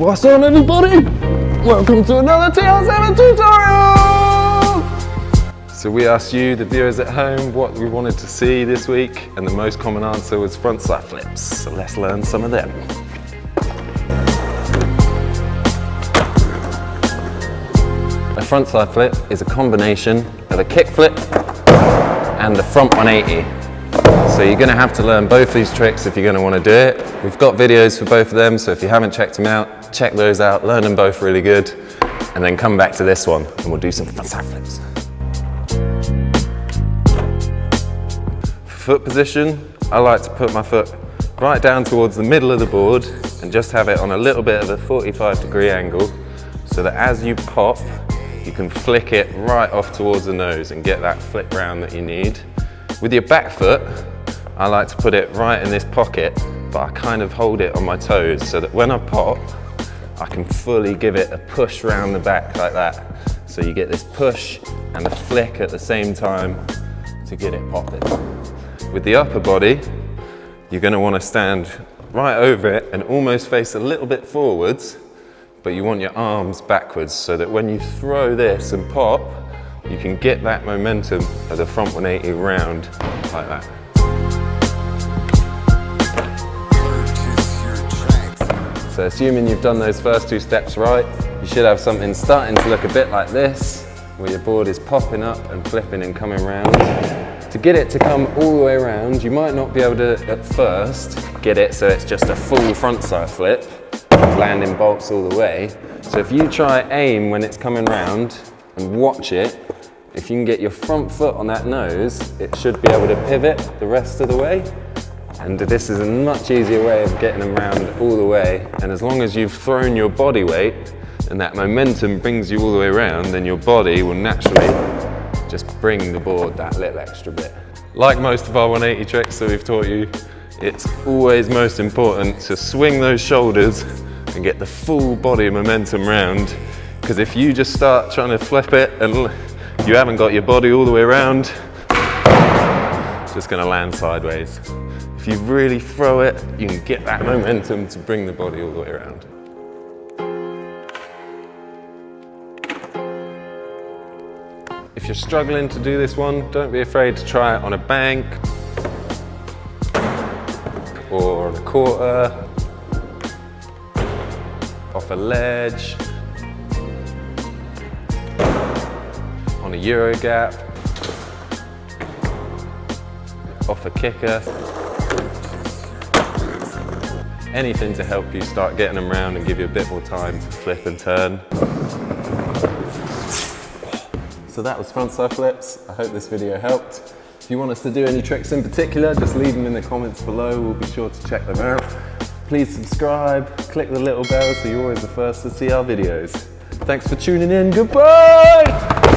What's on, everybody? Welcome to another TR7 tutorial! So we asked you, the viewers at home, what we wanted to see this week, and the most common answer was frontside flips. So let's learn some of them. A frontside flip is a combination of a kickflip and a front 180. So you're going to have to learn both these tricks if you're going to want to do it. We've got videos for both of them, so if you haven't checked them out, check those out, learn them both really good, and then come back to this one and we'll do some frontside flips. Foot position, I like to put my foot right down towards the middle of the board and just have it on a little bit of a 45-degree angle so that as you pop, you can flick it right off towards the nose and get that flip round that you need. With your back foot, I like to put it right in this pocket, but I kind of hold it on my toes so that when I pop, I can fully give it a push round the back like that. So you get this push and a flick at the same time to get it popping. With the upper body, you're going to want to stand right over it and almost face a little bit forwards, but you want your arms backwards so that when you throw this and pop, you can get that momentum of the front 180 round like that. So assuming you've done those first two steps right, you should have something starting to look a bit like this, where your board is popping up and flipping and coming round. To get it to come all the way around, you might not be able to, at first, get it so it's just a full frontside flip, landing bolts all the way. So if you try aim when it's coming round and watch it, if you can get your front foot on that nose, it should be able to pivot the rest of the way. And this is a much easier way of getting them round all the way. And as long as you've thrown your body weight and that momentum brings you all the way around, then your body will naturally just bring the board that little extra bit. Like most of our 180 tricks that we've taught you, it's always most important to swing those shoulders and get the full body momentum round. Because if you just start trying to flip it and you haven't got your body all the way around, it's just going to land sideways. If you really throw it, you can get that momentum to bring the body all the way around. If you're struggling to do this one, don't be afraid to try it on a bank or on a quarter, off a ledge, on a Euro gap, off a kicker. Anything to help you start getting them round and give you a bit more time to flip and turn. So that was frontside flips. I hope this video helped. If you want us to do any tricks in particular, just leave them in the comments below. We'll be sure to check them out. Please subscribe, click the little bell so you're always the first to see our videos. Thanks for tuning in. Goodbye!